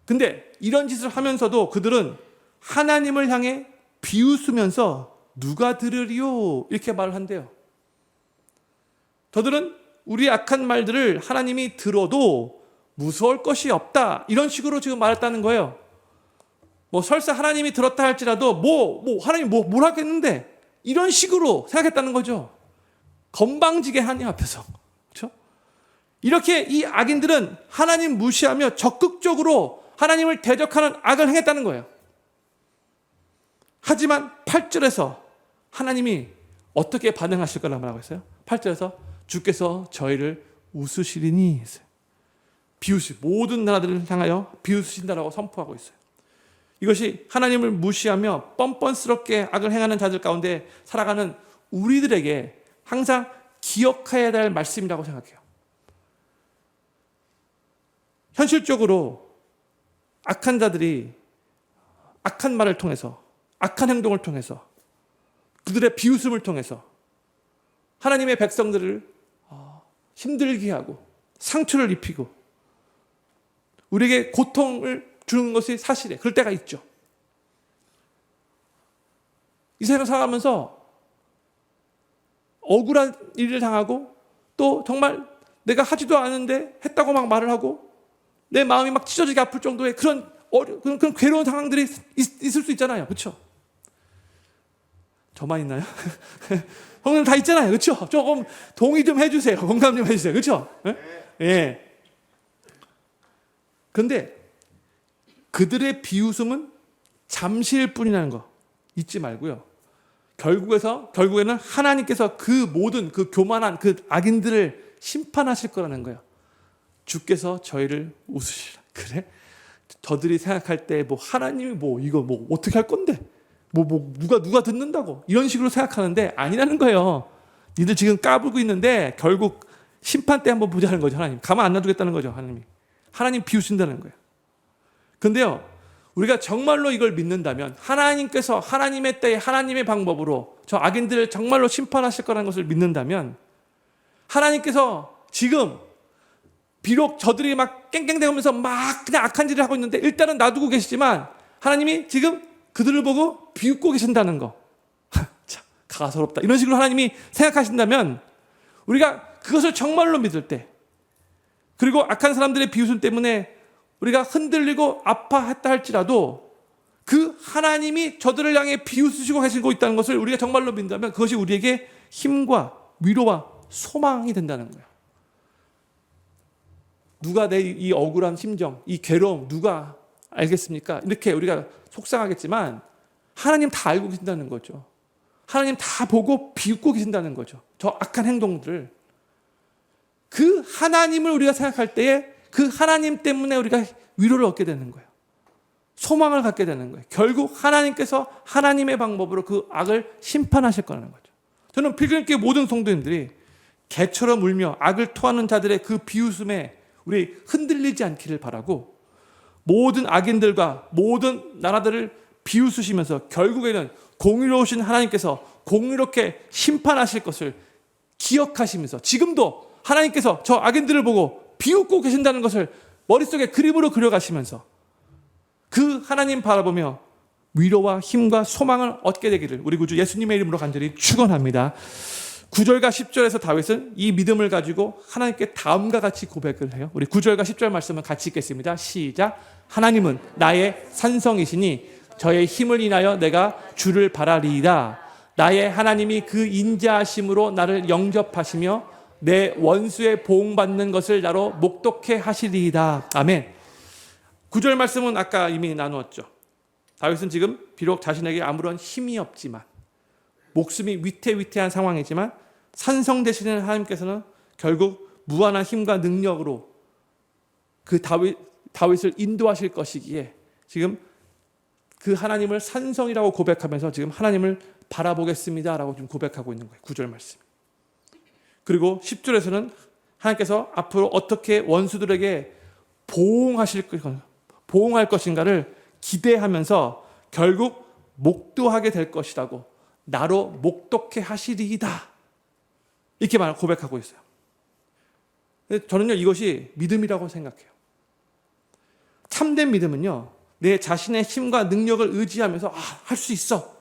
근데 이런 짓을 하면서도 그들은 하나님을 향해 비웃으면서 누가 들으리요? 이렇게 말을 한대요. 저들은 우리 악한 말들을 하나님이 들어도 무서울 것이 없다, 이런 식으로 지금 말했다는 거예요. 뭐 설사 하나님이 들었다 할지라도 하나님 뭘 하겠는데, 이런 식으로 생각했다는 거죠. 건방지게 하나님 앞에서. 그렇죠? 이렇게 이 악인들은 하나님 무시하며 적극적으로 하나님을 대적하는 악을 행했다는 거예요. 하지만 8절에서 하나님이 어떻게 반응하실 거라고 말하고 있어요? 8절에서 주께서 저희를 웃으시리니 했어요. 모든 나라들을 향하여 비웃으신다라고 선포하고 있어요. 이것이 하나님을 무시하며 뻔뻔스럽게 악을 행하는 자들 가운데 살아가는 우리들에게 항상 기억해야 될 말씀이라고 생각해요. 현실적으로 악한 자들이 악한 말을 통해서, 악한 행동을 통해서, 그들의 비웃음을 통해서 하나님의 백성들을 힘들게 하고 상처를 입히고 우리에게 고통을 주는 것이 사실이에요. 그럴 때가 있죠. 이 세상 살아가면서 억울한 일을 당하고, 또 정말 내가 하지도 않은데 했다고 막 말을 하고 내 마음이 막 찢어지게 아플 정도의 그런 괴로운 상황들이 있을 수 있잖아요. 그렇죠? 저만 있나요? 형님 다 있잖아요. 그렇죠? 조금 동의 좀 해주세요. 공감 좀 해주세요. 그렇죠? 예. 그런데 그들의 비웃음은 잠시일 뿐이라는 거 잊지 말고요. 결국에는 하나님께서 그 모든 그 교만한 그 악인들을 심판하실 거라는 거예요. 주께서 저희를 웃으시라. 그래? 저들이 생각할 때 하나님이 이거 어떻게 할 건데? 누가 듣는다고? 이런 식으로 생각하는데 아니라는 거예요. 니들 지금 까불고 있는데 결국 심판 때 한번 보자는 거죠. 하나님. 가만 안 놔두겠다는 거죠. 하나님 비우신다는 거예요. 근데요, 우리가 정말로 이걸 믿는다면 하나님께서 하나님의 때에 하나님의 방법으로 저 악인들을 정말로 심판하실 거라는 것을 믿는다면, 하나님께서 지금 비록 저들이 막 깽깽대면서 막 그냥 악한 짓을 하고 있는데 일단은 놔두고 계시지만 하나님이 지금 그들을 보고 비웃고 계신다는 거. 참 가소롭다. 이런 식으로 하나님이 생각하신다면 우리가 그것을 정말로 믿을 때, 그리고 악한 사람들의 비웃음 때문에 우리가 흔들리고 아파했다 할지라도 그 하나님이 저들을 향해 비웃으시고 계시고 있다는 것을 우리가 정말로 믿는다면 그것이 우리에게 힘과 위로와 소망이 된다는 거예요. 누가 내 이 억울한 심정, 이 괴로움 누가 알겠습니까? 이렇게 우리가 속상하겠지만 하나님 다 알고 계신다는 거죠. 하나님 다 보고 비웃고 계신다는 거죠. 저 악한 행동들을. 그 하나님을 우리가 생각할 때에 그 하나님 때문에 우리가 위로를 얻게 되는 거예요. 소망을 갖게 되는 거예요. 결국 하나님께서 하나님의 방법으로 그 악을 심판하실 거라는 거죠. 저는 필그림교회 모든 성도님들이 개처럼 울며 악을 토하는 자들의 그 비웃음에 우리 흔들리지 않기를 바라고, 모든 악인들과 모든 나라들을 비웃으시면서 결국에는 공의로우신 하나님께서 공의롭게 심판하실 것을 기억하시면서, 지금도 하나님께서 저 악인들을 보고 비웃고 계신다는 것을 머릿속에 그림으로 그려가시면서 그 하나님 바라보며 위로와 힘과 소망을 얻게 되기를 우리 구주 예수님의 이름으로 간절히 축원합니다. 9절과 10절에서 다윗은 이 믿음을 가지고 하나님께 다음과 같이 고백을 해요. 우리 9절과 10절 말씀을 같이 읽겠습니다. 시작. 하나님은 나의 산성이시니 저의 힘을 인하여 내가 주를 바라리이다. 나의 하나님이 그 인자하심으로 나를 영접하시며 내 원수의 보응받는 것을 나로 목독해 하시리이다. 아멘. 9절 말씀은 아까 이미 나누었죠. 다윗은 지금 비록 자신에게 아무런 힘이 없지만, 목숨이 위태위태한 상황이지만 산성 되시는 하나님께서는 결국 무한한 힘과 능력으로 그 다윗을 인도하실 것이기에 지금 그 하나님을 산성이라고 고백하면서 지금 하나님을 바라보겠습니다라고 지금 고백하고 있는 거예요. 9절 말씀. 그리고 10절에서는 하나님께서 앞으로 어떻게 원수들에게 보응할 것인가를 기대하면서 결국 목도하게 될 것이라고, 나로 목독해 하시리이다, 이렇게 고백하고 있어요. 저는요 이것이 믿음이라고 생각해요. 참된 믿음은요 내 자신의 힘과 능력을 의지하면서 할 수 있어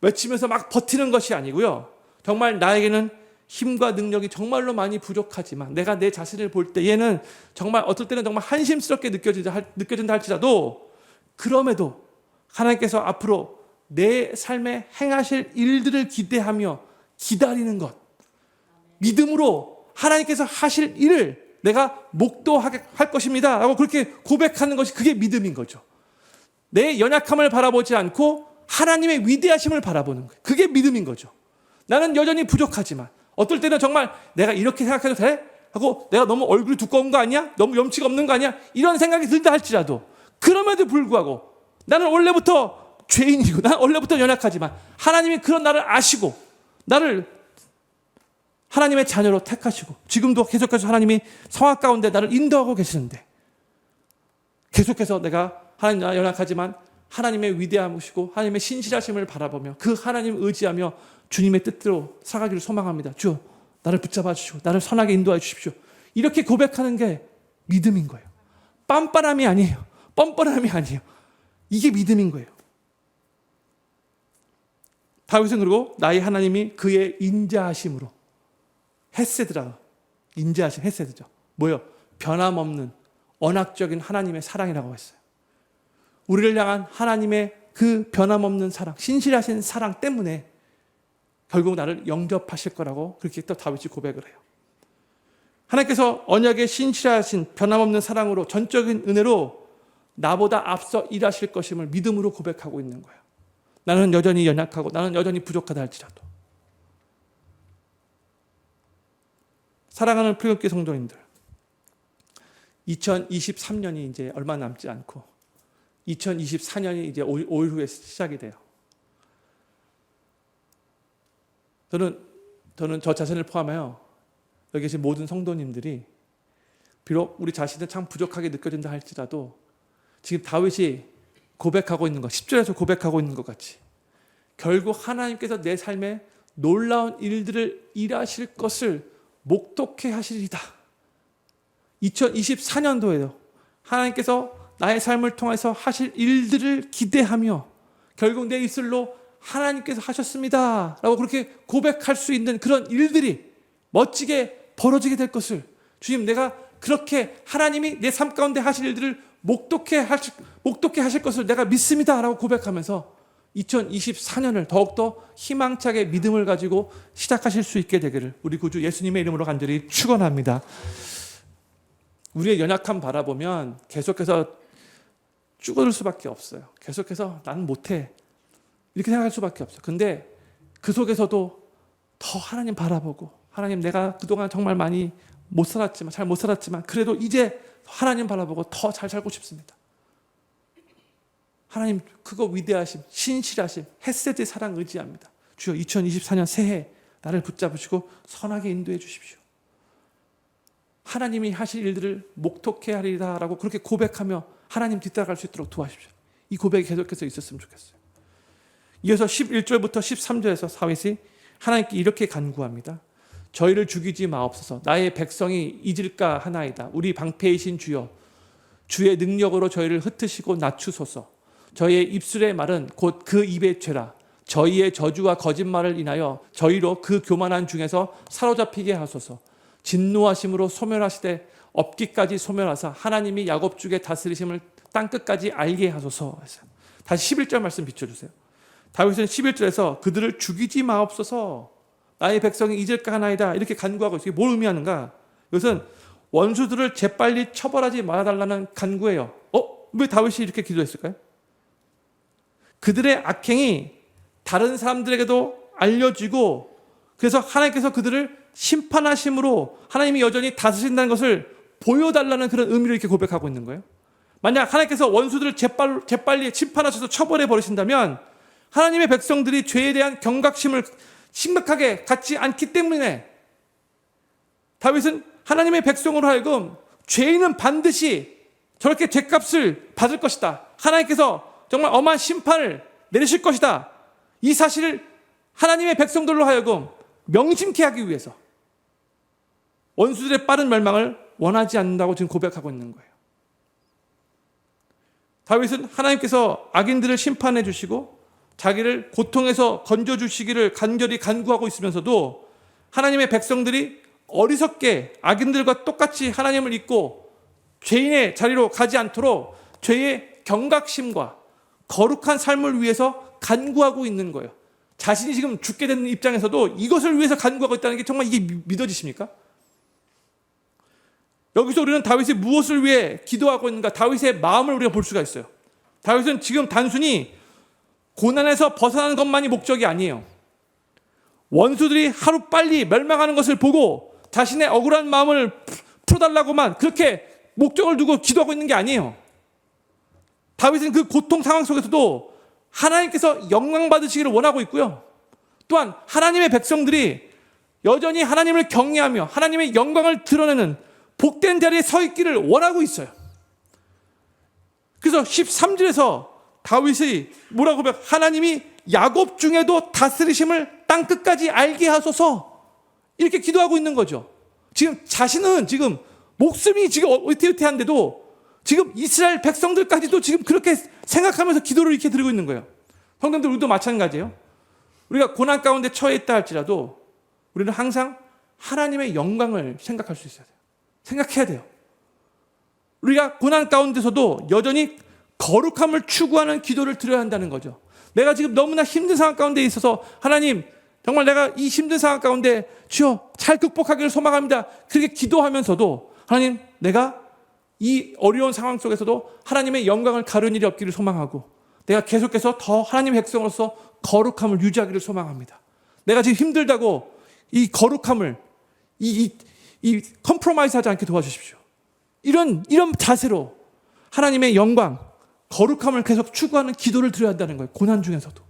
외치면서 막 버티는 것이 아니고요, 정말 나에게는 힘과 능력이 정말로 많이 부족하지만 내가 내 자신을 볼 때 얘는 정말 어떨 때는 정말 한심스럽게 느껴진다 할지라도, 그럼에도 하나님께서 앞으로 내 삶에 행하실 일들을 기대하며 기다리는 것, 믿음으로 하나님께서 하실 일을 내가 목도하게 할 것입니다 라고 그렇게 고백하는 것이, 그게 믿음인 거죠. 내 연약함을 바라보지 않고 하나님의 위대하심을 바라보는 거예요. 그게 믿음인 거죠. 나는 여전히 부족하지만, 어떨 때는 정말 내가 이렇게 생각해도 돼? 하고 내가 너무 얼굴이 두꺼운 거 아니야? 너무 염치가 없는 거 아니야? 이런 생각이 든다 할지라도, 그럼에도 불구하고 나는 원래부터 죄인이고 나는 원래부터 연약하지만 하나님이 그런 나를 아시고 나를 하나님의 자녀로 택하시고 지금도 계속해서 하나님이 상황 가운데 나를 인도하고 계시는데, 계속해서 내가 하나님 나 연약하지만 하나님의 위대함이시고 하나님의 신실하심을 바라보며 그 하나님을 의지하며 주님의 뜻대로 살아가기를 소망합니다. 주, 나를 붙잡아 주시고 나를 선하게 인도해 주십시오. 이렇게 고백하는 게 믿음인 거예요. 빤빤함이 아니에요. 뻔뻔함이 아니에요. 이게 믿음인 거예요. 다윗은 그리고 나의 하나님이 그의 인자하심으로, 헤세드라, 인자하심 헤세드죠. 뭐요? 변함없는 언약적인 하나님의 사랑이라고 했어요. 우리를 향한 하나님의 그 변함없는 사랑, 신실하신 사랑 때문에 결국 나를 영접하실 거라고 그렇게 또 다윗이 고백을 해요. 하나님께서 언약의 신실하신 변함없는 사랑으로, 전적인 은혜로 나보다 앞서 일하실 것임을 믿음으로 고백하고 있는 거예요. 나는 여전히 연약하고 나는 여전히 부족하다 할지라도. 사랑하는 필그림교회 성도님들, 2023년이 이제 얼마 남지 않고 2024년이 이제 5일 후에 시작이 돼요. 저는 저 자신을 포함하여 여기 계신 모든 성도님들이 비록 우리 자신은 참 부족하게 느껴진다 할지라도 지금 다윗이 고백하고 있는 것, 10절에서 고백하고 있는 것 같이 결국 하나님께서 내 삶에 놀라운 일들을 일하실 것을 목독해 하시리다. 2024년도에도 하나님께서 나의 삶을 통해서 하실 일들을 기대하며 결국 내 입술로 하나님께서 하셨습니다 라고 그렇게 고백할 수 있는 그런 일들이 멋지게 벌어지게 될 것을, 주님 내가 그렇게 하나님이 내 삶 가운데 하실 일들을 목독해 하실 것을 내가 믿습니다 라고 고백하면서 2024년을 더욱더 희망차게 믿음을 가지고 시작하실 수 있게 되기를 우리 구주 예수님의 이름으로 간절히 축원합니다. 우리의 연약함 바라보면 계속해서 쭈그릴 수밖에 없어요. 계속해서 나는 못해 이렇게 생각할 수밖에 없어요. 근데 그 속에서도 더 하나님 바라보고, 하나님 내가 그동안 정말 많이 잘 못 살았지만 그래도 이제 하나님 바라보고 더 잘 살고 싶습니다. 하나님 그거 위대하심, 신실하심, 헤세드 사랑 의지합니다. 주여 2024년 새해 나를 붙잡으시고 선하게 인도해 주십시오. 하나님이 하실 일들을 목톡해 하리라 라고 그렇게 고백하며 하나님 뒤따라갈 수 있도록 도와주십시오. 이 고백이 계속해서 있었으면 좋겠어요. 이어서 11절부터 13절에서 다윗이 하나님께 이렇게 간구합니다. 저희를 죽이지 마옵소서. 나의 백성이 잊을까 하나이다. 우리 방패이신 주여, 주의 능력으로 저희를 흩으시고 낮추소서. 저희의 입술의 말은 곧 그 입의 죄라. 저희의 저주와 거짓말을 인하여 저희로 그 교만한 중에서 사로잡히게 하소서. 진노하심으로 소멸하시되 없기까지 소멸하사 하나님이 야곱 중에 다스리심을 땅끝까지 알게 하소서. 다시 11절 말씀 비춰주세요. 다윗은 11절에서 그들을 죽이지 마옵소서. 나의 백성이 잊을까 하나이다 이렇게 간구하고 있어요. 뭘 의미하는가? 이것은 원수들을 재빨리 처벌하지 말아달라는 간구예요. 왜 다윗이 이렇게 기도했을까요? 그들의 악행이 다른 사람들에게도 알려지고, 그래서 하나님께서 그들을 심판하심으로 하나님이 여전히 다스린다는 것을 보여달라는 그런 의미로 이렇게 고백하고 있는 거예요. 만약 하나님께서 원수들을 재빨리 심판하셔서 처벌해 버리신다면 하나님의 백성들이 죄에 대한 경각심을 심각하게 갖지 않기 때문에 다윗은 하나님의 백성으로 하여금 죄인은 반드시 저렇게 죄값을 받을 것이다, 하나님께서 정말 엄한 심판을 내리실 것이다, 이 사실을 하나님의 백성들로 하여금 명심케 하기 위해서 원수들의 빠른 멸망을 원하지 않는다고 지금 고백하고 있는 거예요. 다윗은 하나님께서 악인들을 심판해 주시고 자기를 고통에서 건져주시기를 간절히 간구하고 있으면서도 하나님의 백성들이 어리석게 악인들과 똑같이 하나님을 잊고 죄인의 자리로 가지 않도록 죄의 경각심과 거룩한 삶을 위해서 간구하고 있는 거예요. 자신이 지금 죽게 되는 입장에서도 이것을 위해서 간구하고 있다는 게 정말 이게 믿어지십니까? 여기서 우리는 다윗이 무엇을 위해 기도하고 있는가, 다윗의 마음을 우리가 볼 수가 있어요. 다윗은 지금 단순히 고난에서 벗어나는 것만이 목적이 아니에요. 원수들이 하루빨리 멸망하는 것을 보고 자신의 억울한 마음을 풀어달라고만 그렇게 목적을 두고 기도하고 있는 게 아니에요. 다윗은 그 고통 상황 속에서도 하나님께서 영광 받으시기를 원하고 있고요. 또한 하나님의 백성들이 여전히 하나님을 경외하며 하나님의 영광을 드러내는 복된 자리에 서 있기를 원하고 있어요. 그래서 13절에서 다윗이 뭐라고 고백? 하나님이 야곱 중에도 다스리심을 땅끝까지 알게 하소서, 이렇게 기도하고 있는 거죠. 지금 자신은 지금 목숨이 지금 위태위태한데도 지금 이스라엘 백성들까지도 지금 그렇게 생각하면서 기도를 이렇게 드리고 있는 거예요. 성도님들, 우리도 마찬가지예요. 우리가 고난 가운데 처해 있다 할지라도 우리는 항상 하나님의 영광을 생각할 수 있어야 돼요. 생각해야 돼요. 우리가 고난 가운데서도 여전히 거룩함을 추구하는 기도를 드려야 한다는 거죠. 내가 지금 너무나 힘든 상황 가운데 있어서 하나님, 정말 내가 이 힘든 상황 가운데 주여 잘 극복하기를 소망합니다, 그렇게 기도하면서도 하나님, 내가 이 어려운 상황 속에서도 하나님의 영광을 가르는 일이 없기를 소망하고 내가 계속해서 더 하나님의 백성으로서 거룩함을 유지하기를 소망합니다. 내가 지금 힘들다고 이 거룩함을 이 컴프로마이즈 하지 않게 도와주십시오. 이런 자세로 하나님의 영광, 거룩함을 계속 추구하는 기도를 드려야 한다는 거예요. 고난 중에서도.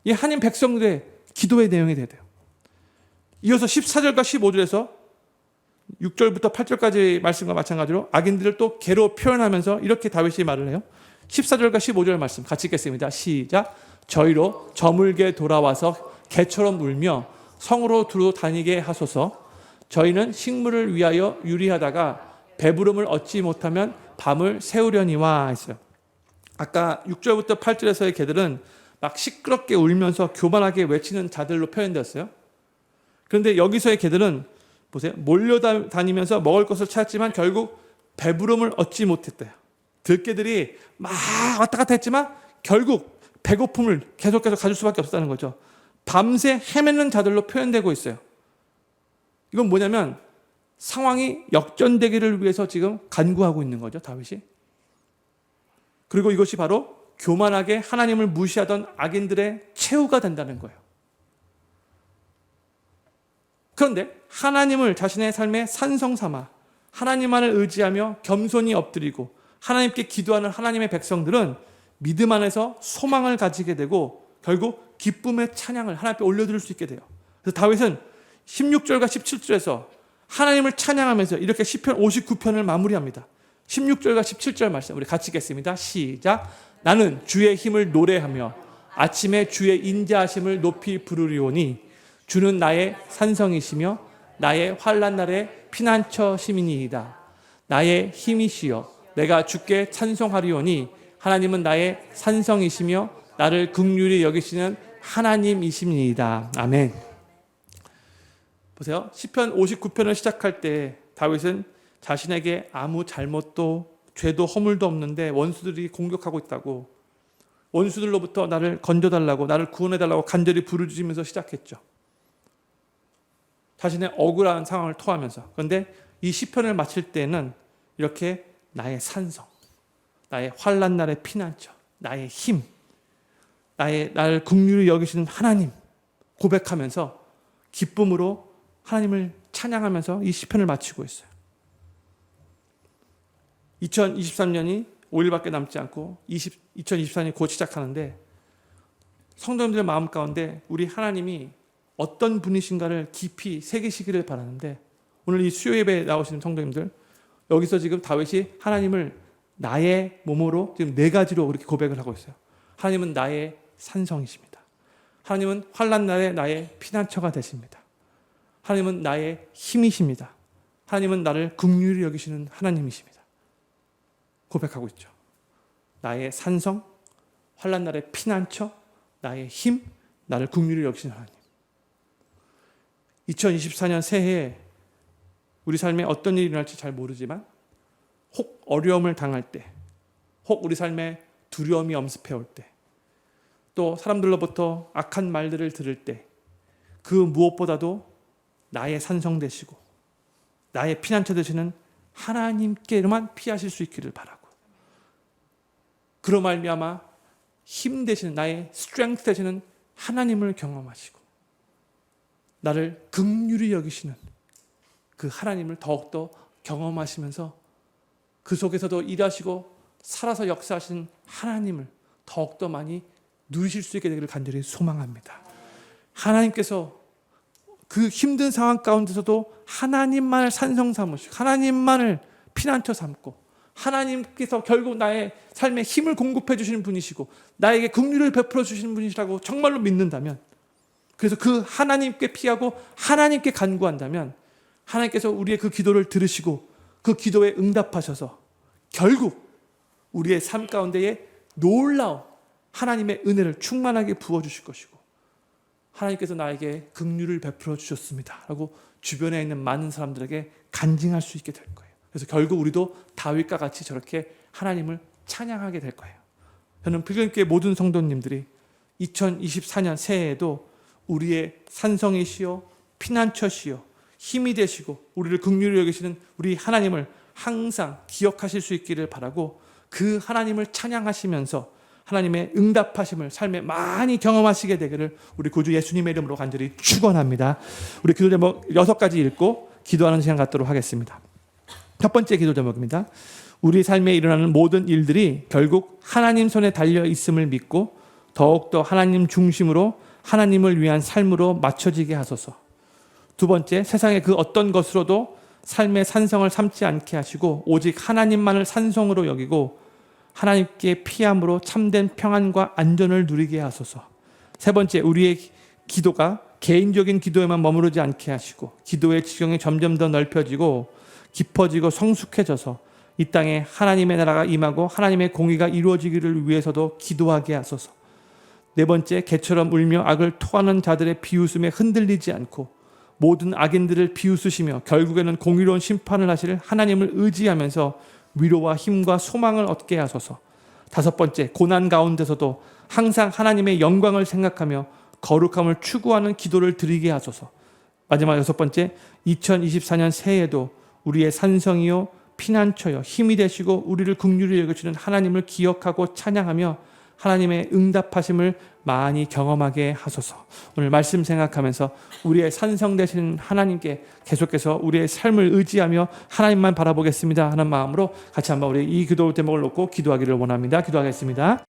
이 하나님 백성들의 기도의 내용이 돼야 돼요. 이어서 14절과 15절에서 6절부터 8절까지 말씀과 마찬가지로 악인들을 또 개로 표현하면서 이렇게 다윗이 말을 해요. 14절과 15절 말씀 같이 읽겠습니다. 시작. 저희로 저물게 돌아와서 개처럼 울며 성으로 두루 다니게 하소서. 저희는 식물을 위하여 유리하다가 배부름을 얻지 못하면 밤을 새우려니와 했어요. 아까 6절부터 8절에서의 개들은 막 시끄럽게 울면서 교만하게 외치는 자들로 표현되었어요. 그런데 여기서의 개들은 보세요. 몰려다니면서 먹을 것을 찾았지만 결국 배부름을 얻지 못했대요. 들개들이 막 왔다 갔다 했지만 결국 배고픔을 계속해서 가질 수밖에 없었다는 거죠. 밤새 헤매는 자들로 표현되고 있어요. 이건 뭐냐면 상황이 역전되기를 위해서 지금 간구하고 있는 거죠, 다윗이. 그리고 이것이 바로 교만하게 하나님을 무시하던 악인들의 최후가 된다는 거예요. 그런데 하나님을 자신의 삶의 산성 삼아 하나님만을 의지하며 겸손히 엎드리고 하나님께 기도하는 하나님의 백성들은 믿음 안에서 소망을 가지게 되고 결국 기쁨의 찬양을 하나님 앞에 올려드릴 수 있게 돼요. 그래서 다윗은 16절과 17절에서 하나님을 찬양하면서 이렇게 시편 59편을 마무리합니다. 16절과 17절 말씀 우리 같이 읽겠습니다. 시작. 나는 주의 힘을 노래하며 아침에 주의 인자하심을 높이 부르리오니 주는 나의 산성이시며 나의 환난 날의 피난처심이니이다. 나의 힘이시여 내가 주께 찬송하리오니 하나님은 나의 산성이시며 나를 긍휼히 여기시는 하나님이십니다. 아멘. 보세요. 시편 59편을 시작할 때 다윗은 자신에게 아무 잘못도 죄도 허물도 없는데 원수들이 공격하고 있다고, 원수들로부터 나를 건져달라고, 나를 구원해달라고 간절히 부르짖으면서 시작했죠. 자신의 억울한 상황을 토하면서. 그런데 이 시편을 마칠 때는 이렇게 나의 산성, 나의 환난 날의 피난처, 나의 힘, 나를 긍휼히 여기시는 하나님 고백하면서 기쁨으로 하나님을 찬양하면서 이 시편을 마치고 있어요. 2023년이 5일밖에 남지 않고 2024년이 곧 시작하는데 성도님들의 마음 가운데 우리 하나님이 어떤 분이신가를 깊이 새기시기를 바라는데, 오늘 이 수요 예배에 나오시는 성도님들, 여기서 지금 다윗이 하나님을 나의 몸으로 지금 4가지로 그렇게 고백을 하고 있어요. 하나님은 나의 산성이십니다. 하나님은 환난 날에 나의 피난처가 되십니다. 하나님은 나의 힘이십니다. 하나님은 나를 긍휼히 여기시는 하나님이십니다. 고백하고 있죠. 나의 산성, 환난 날의 피난처, 나의 힘, 나를 긍휼히 여기시는 하나님. 2024년 새해에 우리 삶에 어떤 일이 일어날지 잘 모르지만 혹 어려움을 당할 때, 혹 우리 삶에 두려움이 엄습해올 때, 또 사람들로부터 악한 말들을 들을 때, 그 무엇보다도 나의 산성 되시고 나의 피난처 되시는 하나님께로만 피하실 수 있기를 바라고, 그로 말미암아 힘 되시는 나의 스트렝스 되시는 하나님을 경험하시고 나를 긍휼히 여기시는 그 하나님을 더욱더 경험하시면서 그 속에서도 일하시고 살아서 역사하시는 하나님을 더욱더 많이 누리실 수 있게 되기를 간절히 소망합니다. 하나님께서 그 힘든 상황 가운데서도 하나님만을 산성 삼으시고 하나님만을 피난처 삼고 하나님께서 결국 나의 삶에 힘을 공급해 주시는 분이시고 나에게 긍휼을 베풀어 주시는 분이시라고 정말로 믿는다면, 그래서 그 하나님께 피하고 하나님께 간구한다면 하나님께서 우리의 그 기도를 들으시고 그 기도에 응답하셔서 결국 우리의 삶 가운데에 놀라운 하나님의 은혜를 충만하게 부어주실 것이고, 하나님께서 나에게 긍휼을 베풀어 주셨습니다 라고 주변에 있는 많은 사람들에게 간증할 수 있게 될 거예요. 그래서 결국 우리도 다윗과 같이 저렇게 하나님을 찬양하게 될 거예요. 저는 필름교회 모든 성도님들이 2024년 새해에도 우리의 산성이시요 피난처시요 힘이 되시고 우리를 긍휼히 여기시는 우리 하나님을 항상 기억하실 수 있기를 바라고, 그 하나님을 찬양하시면서 하나님의 응답하심을 삶에 많이 경험하시게 되기를 우리 구주 예수님의 이름으로 간절히 축원합니다. 우리 기도 제목 6가지 읽고 기도하는 시간 갖도록 하겠습니다. 첫 번째 기도 제목입니다. 우리 삶에 일어나는 모든 일들이 결국 하나님 손에 달려 있음을 믿고 더욱더 하나님 중심으로 하나님을 위한 삶으로 맞춰지게 하소서. 두 번째, 세상의 그 어떤 것으로도 삶의 산성을 삼지 않게 하시고 오직 하나님만을 산성으로 여기고 하나님께 피함으로 참된 평안과 안전을 누리게 하소서. 세 번째, 우리의 기도가 개인적인 기도에만 머무르지 않게 하시고 기도의 지경이 점점 더 넓혀지고 깊어지고 성숙해져서 이 땅에 하나님의 나라가 임하고 하나님의 공의가 이루어지기를 위해서도 기도하게 하소서. 네 번째, 개처럼 울며 악을 토하는 자들의 비웃음에 흔들리지 않고 모든 악인들을 비웃으시며 결국에는 공의로운 심판을 하실 하나님을 의지하면서 위로와 힘과 소망을 얻게 하소서. 다섯 번째, 고난 가운데서도 항상 하나님의 영광을 생각하며 거룩함을 추구하는 기도를 드리게 하소서. 마지막 여섯 번째, 2024년 새해에도 우리의 산성이요 피난처요 힘이 되시고 우리를 긍휼히 여겨주는 하나님을 기억하고 찬양하며 하나님의 응답하심을 많이 경험하게 하소서. 오늘 말씀 생각하면서 우리의 산성 되신 하나님께 계속해서 우리의 삶을 의지하며 하나님만 바라보겠습니다 하는 마음으로 같이 한번 우리 이 기도 제목을 놓고 기도하기를 원합니다. 기도하겠습니다.